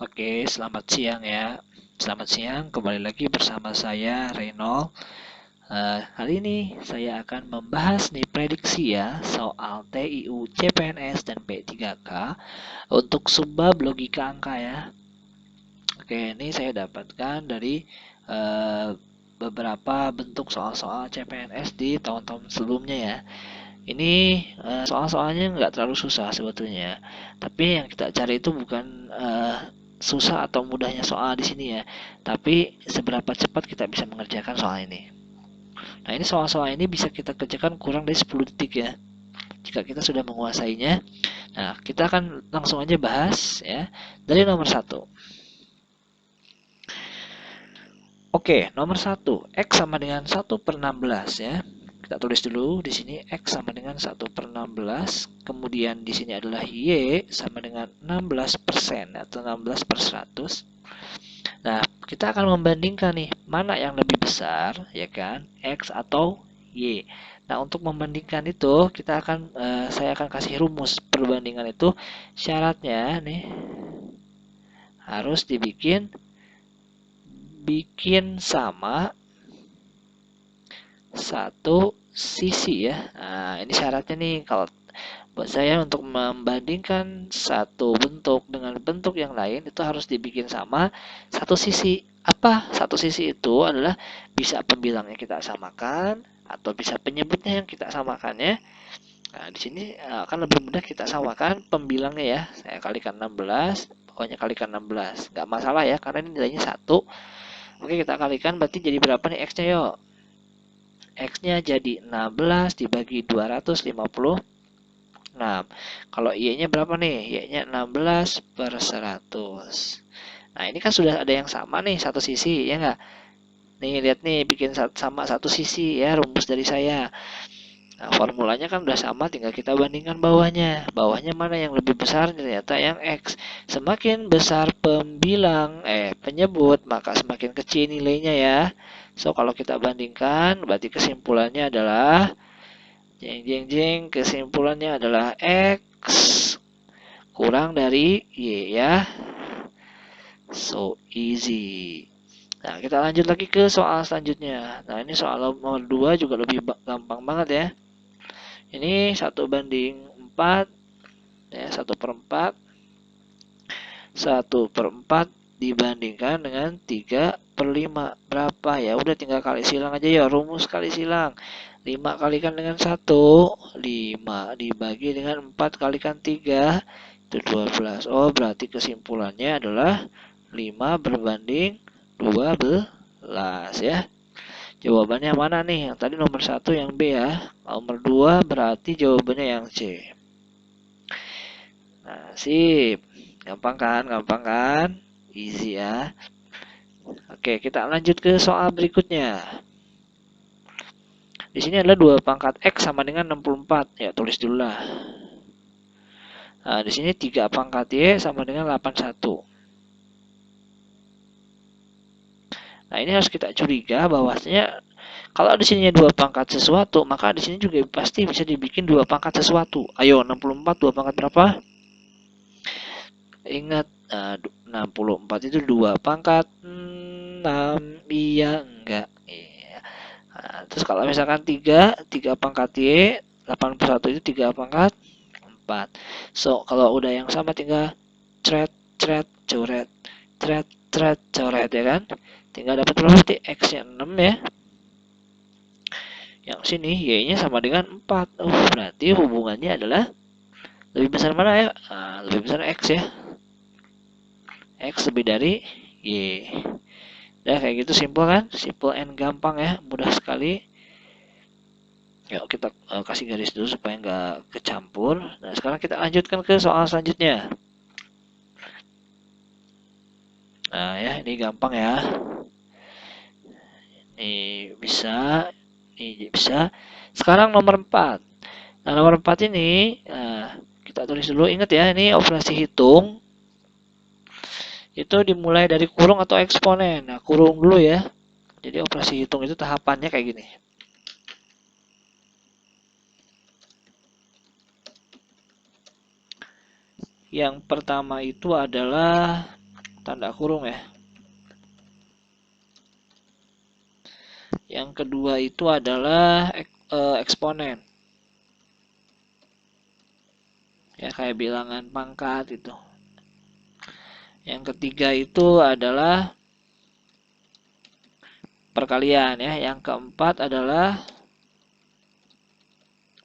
Oke, selamat siang ya. Selamat siang, kembali lagi bersama saya Reynold. Kali ini saya akan membahas nih prediksi ya soal TIU, CPNS, dan B3K untuk subbab logika angka ya. Oke, ini saya dapatkan dari eh, beberapa bentuk soal-soal CPNS di tahun-tahun sebelumnya ya. Ini soal-soalnya nggak terlalu susah sebetulnya, tapi yang kita cari itu bukan susah atau mudahnya soal di sini ya, tapi seberapa cepat kita bisa mengerjakan soal ini. Nah, ini soal-soal ini bisa kita kerjakan kurang dari 10 detik ya, jika kita sudah menguasainya. Nah, kita akan langsung aja bahas ya dari nomor satu. Oke, nomor satu, X sama dengan 1/16 ya. Kita tulis dulu di sini X sama dengan 1/16. Kemudian di sini adalah Y sama dengan 16% atau 16/100. Nah, kita akan membandingkan nih, mana yang lebih besar, ya kan? X atau Y. Nah, untuk membandingkan itu, saya akan kasih rumus perbandingan itu. Syaratnya nih harus bikin sama satu sisi ya. Nah, ini syaratnya nih kalau buat saya untuk membandingkan satu bentuk dengan bentuk yang lain itu harus dibikin sama satu sisi. Apa satu sisi itu adalah bisa pembilangnya kita samakan atau bisa penyebutnya yang kita samakan ya. Nah, di sini akan lebih mudah kita samakan pembilangnya ya. Saya kalikan 16, pokoknya kalikan 16. Nggak masalah ya karena ini nilainya 1. Oke, kita kalikan berarti jadi berapa nih X-nya yuk? X-nya jadi 16 dibagi 256. Kalau Y-nya berapa nih? Y-nya 16/100. Nah, ini kan sudah ada yang sama nih, satu sisi, ya nggak? Nih, lihat nih, bikin sama satu sisi ya, rumus dari saya. Nah, formulanya kan udah sama, tinggal kita bandingkan bawahnya. Bawahnya mana yang lebih besar? Ternyata yang X. Semakin besar penyebut, maka semakin kecil nilainya ya. So, kalau kita bandingkan, berarti kesimpulannya adalah jeng jeng jeng, kesimpulannya adalah X kurang dari Y ya. So easy. Nah, kita lanjut lagi ke soal selanjutnya. Nah, ini soal nomor 2 juga lebih gampang banget ya. Ini 1/4 ya, 1/4. 1/4 dibandingkan dengan 3/5. Berapa ya? Udah tinggal kali silang aja ya, rumus kali silang. 5 kalikan dengan 1, 5 dibagi dengan 4 kalikan 3, itu 12. Oh, berarti kesimpulannya adalah 5 berbanding 12 ya. Jawabannya mana nih? Yang tadi nomor 1 yang B ya. Nomor 2 berarti jawabannya yang C. Nah, sip. Gampang kan? Gampang kan? Easy ya. Oke, kita lanjut ke soal berikutnya. Di sini adalah 2 pangkat X sama dengan 64. Ya, tulis dulu lah. Nah, di sini 3 pangkat Y sama dengan 81. Nah, ini harus kita curiga bahwasanya kalau di sini 2 pangkat sesuatu, maka di sini juga pasti bisa dibikin 2 pangkat sesuatu. Ayo, 64 2 pangkat berapa? Ingat, 64 itu 2 pangkat 6. Iya, enggak. Iya. Nah, terus kalau misalkan 3 pangkat Y, 81 itu 3 pangkat 4. So, kalau udah yang sama tinggal cret, cret, coret, cret, cret, coret ya kan? Tinggal dapat berapa berarti X-nya 6 ya. Yang sini Y-nya sama dengan 4. Berarti hubungannya adalah lebih besar mana ya? Nah, lebih besar X ya. X lebih dari Y. Udah kayak gitu simple kan? Simple and gampang ya, mudah sekali. Yuk kita kasih garis dulu supaya nggak kecampur. Nah, sekarang kita lanjutkan ke soal selanjutnya. Nah ya, ini gampang ya. Ini bisa, ini bisa. Sekarang nomor 4. Nah, nomor 4 ini kita tulis dulu. Ingat ya, ini operasi hitung. Itu dimulai dari kurung atau eksponen. Nah, kurung dulu ya. Jadi operasi hitung itu tahapannya kayak gini. Yang pertama itu adalah tanda kurung ya. Yang kedua itu adalah eksponen. Ya, kayak bilangan pangkat itu. Yang ketiga itu adalah perkalian ya. Yang keempat adalah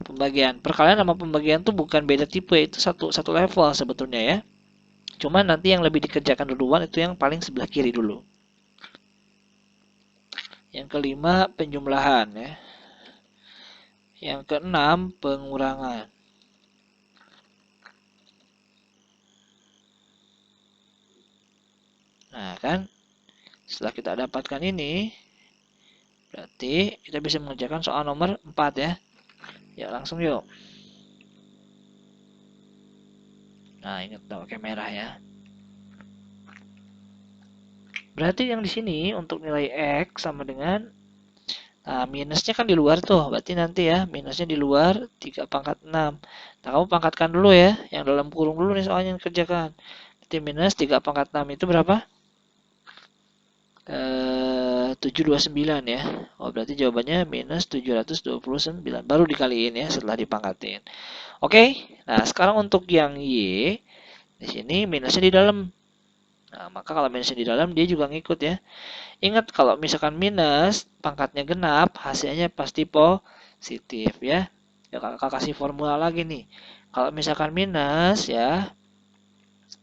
pembagian. Perkalian sama pembagian tuh bukan beda tipe, itu satu level sebetulnya ya. Cuman nanti yang lebih dikerjakan duluan itu yang paling sebelah kiri dulu. Yang kelima penjumlahan ya. Yang keenam pengurangan. Nah kan, setelah kita dapatkan ini, berarti kita bisa mengerjakan soal nomor 4 ya. Ya langsung yuk. Nah ingat pakai merah ya. Berarti yang di sini untuk nilai X sama dengan, nah minusnya kan di luar tuh. Berarti nanti ya minusnya di luar 3 pangkat 6. Nah kamu pangkatkan dulu ya. Yang dalam kurung dulu nih soalnya yang kerjakan. Berarti minus 3 pangkat 6 itu berapa? 729 ya. Oh berarti jawabannya minus 729. Baru dikaliin ya setelah dipangkatin. Oke. Nah sekarang untuk yang Y. Di sini minusnya di dalam. Nah, maka kalau minusnya di dalam dia juga ngikut ya. Ingat kalau misalkan minus pangkatnya genap, hasilnya pasti positif ya. Ya kakak kasih formula lagi nih. Kalau misalkan minus ya,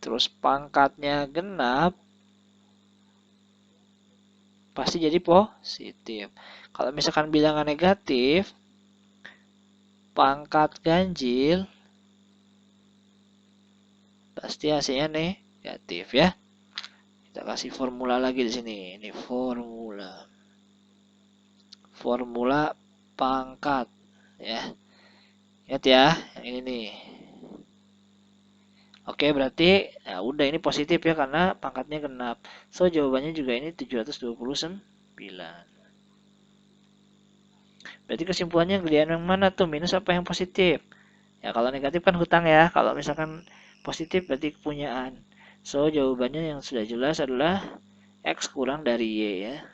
terus pangkatnya genap, pasti jadi positif. Kalau misalkan bilangan negatif, pangkat ganjil, pasti hasilnya negatif ya. Kita kasih formula lagi di sini. Ini formula pangkat ya. Ingat ya, yang ini nih. Oke, berarti ya udah ini positif ya karena pangkatnya genap. So jawabannya juga ini 729. Berarti kesimpulannya gedean yang mana tuh? Minus apa yang positif? Ya kalau negatif kan hutang ya. Kalau misalkan positif berarti kepunyaan. So jawabannya yang sudah jelas adalah X kurang dari Y ya.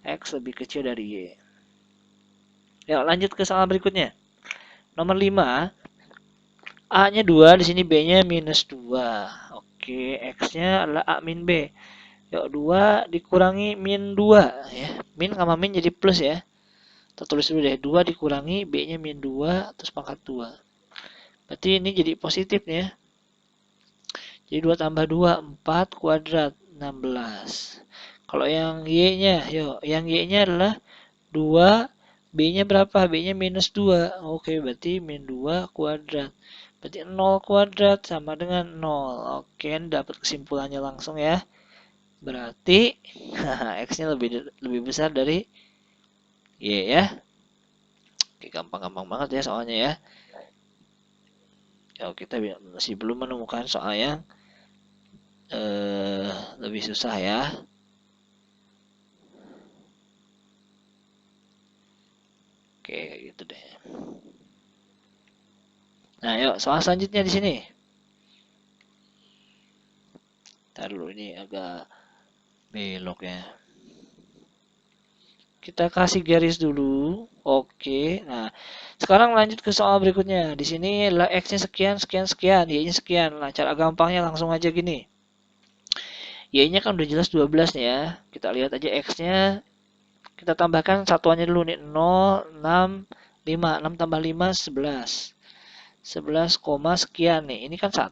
X lebih kecil dari Y. Ya lanjut ke soal berikutnya. Nomor 5. A-nya 2, di sini B-nya minus 2. Oke, X-nya adalah A min B. Yuk, 2 dikurangi min 2 ya. Min sama min jadi plus ya. Kita tulis dulu deh, 2 dikurangi B-nya min 2 terus pangkat 2. Berarti ini jadi positif nih ya. Jadi 2 tambah 2, 4 kuadrat, 16. Kalau yang Y-nya, yuk, yang Y-nya adalah 2, B-nya berapa? B-nya minus 2. Oke, berarti min 2 kuadrat. Berarti 0 kuadrat sama dengan 0. Oke, dapat kesimpulannya langsung ya. Berarti X-nya lebih besar dari Y ya. Oke, gampang-gampang banget ya soalnya ya. Ya, kita masih belum menemukan soal yang lebih susah ya. Oke, gitu deh. Nah, yuk soal selanjutnya di sini. Ntar dulu ini agak belok ya. Kita kasih garis dulu. Oke. Nah, sekarang lanjut ke soal berikutnya. Di sini adalah X-nya sekian, sekian, sekian. Y-nya sekian. Nah, cara gampangnya langsung aja gini. Y-nya kan udah jelas 12 nih ya. Kita lihat aja X-nya. Kita tambahkan satuannya dulu nih. 0, 6, 5. 6 tambah 5, 11. 11, sekian nih. Ini kan 1.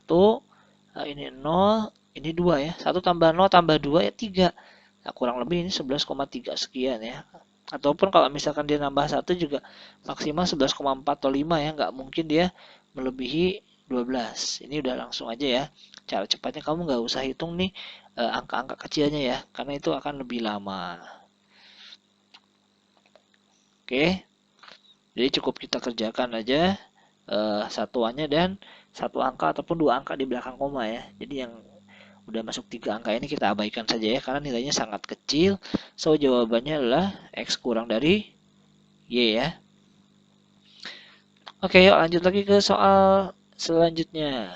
Nah, ini 0. Ini 2 ya. 1 tambah 0 tambah 2 ya 3. Nah, kurang lebih ini 11,3 sekian ya. Ataupun kalau misalkan dia nambah 1 juga maksimal 11,4 atau 5 ya. Nggak mungkin dia melebihi 12. Ini udah langsung aja ya. Cara cepatnya kamu nggak usah hitung nih angka-angka kecilnya ya. Karena itu akan lebih lama. Oke. Jadi cukup kita kerjakan aja satuannya dan satu angka ataupun 2 angka di belakang koma ya. Jadi yang udah masuk 3 angka ini kita abaikan saja ya karena nilainya sangat kecil. So jawabannya adalah X kurang dari Y ya. Oke, yuk lanjut lagi ke soal selanjutnya.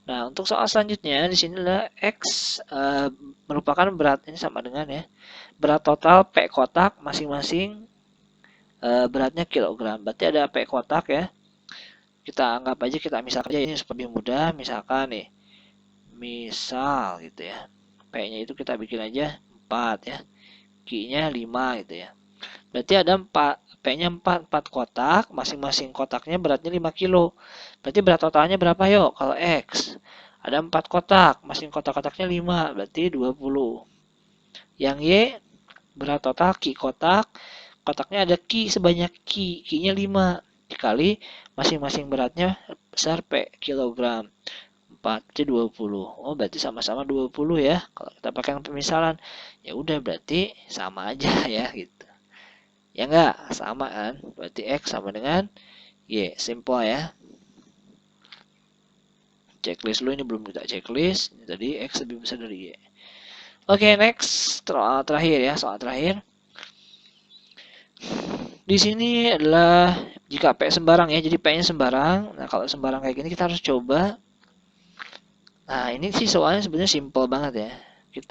Nah, untuk soal selanjutnya di sini adalah X merupakan berat, ini sama dengan ya, berat total P kotak masing-masing beratnya kilogram. Berarti ada P kotak ya. Kita anggap aja, kita misalkan aja ini supaya lebih mudah, misalkan nih. Misal gitu ya. P-nya itu kita bikin aja 4 ya. Q-nya 5 gitu ya. Berarti ada 4, P-nya 4 kotak, masing-masing kotaknya beratnya 5 kilo. Berarti berat totalnya berapa yuk? Kalau X ada 4 kotak, masing kotak-kotaknya 5, berarti 20. Yang Y berat total Q kotak, kotaknya ada Q sebanyak Q-nya 5 dikali masing-masing beratnya besar P kilogram. 4 jadi 20. Oh, berarti sama-sama 20 ya. Kalau kita pakai pemisalan, ya udah berarti sama aja ya gitu. Ya enggak? Sama kan? Berarti X sama dengan Y. Simple ya. Checklist lu ini belum kita checklist. Tadi X lebih besar dari Y. Oke, next. Terakhir ya, soal terakhir. Di sini adalah jika P sembarang ya, jadi P-nya sembarang. Nah, kalau sembarang kayak gini kita harus coba. Nah, ini sih soalnya sebenarnya simple banget ya.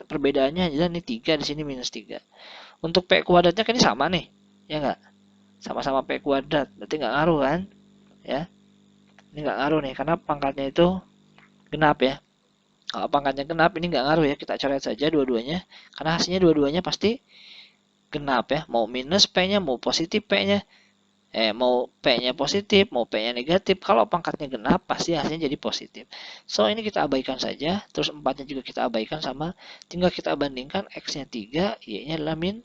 Perbedaannya adalah ini 3, di sini minus 3. Untuk P kuadratnya kan ini sama nih. Ya enggak? Sama-sama P kuadrat. Berarti nggak ngaruh kan? Ya. Ini nggak ngaruh nih, karena pangkatnya itu genap ya. Kalau pangkatnya genap, ini nggak ngaruh ya. Kita coret saja dua-duanya. Karena hasilnya dua-duanya pasti genap ya. Mau minus P-nya, mau positif P-nya. Mau P-nya positif, mau P-nya negatif. Kalau pangkatnya genap, pasti hasilnya jadi positif. So, ini kita abaikan saja. Terus 4-nya juga kita abaikan sama. Tinggal kita bandingkan X-nya 3, Y-nya adalah min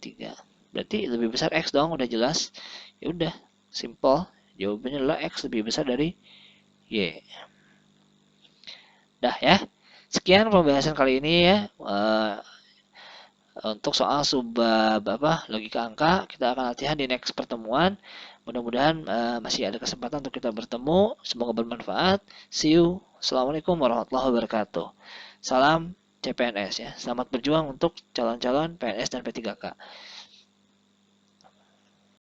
3. Berarti lebih besar X dong, udah jelas. Ya udah, simple. Jawabannya adalah X lebih besar dari Y. Dah ya. Sekian pembahasan kali ini ya. Untuk soal subbab logika angka, kita akan latihan di next pertemuan. Mudah-mudahan masih ada kesempatan untuk kita bertemu. Semoga bermanfaat. See you. Assalamualaikum warahmatullahi wabarakatuh. Salam CPNS ya. Selamat berjuang untuk calon-calon PNS dan P3K.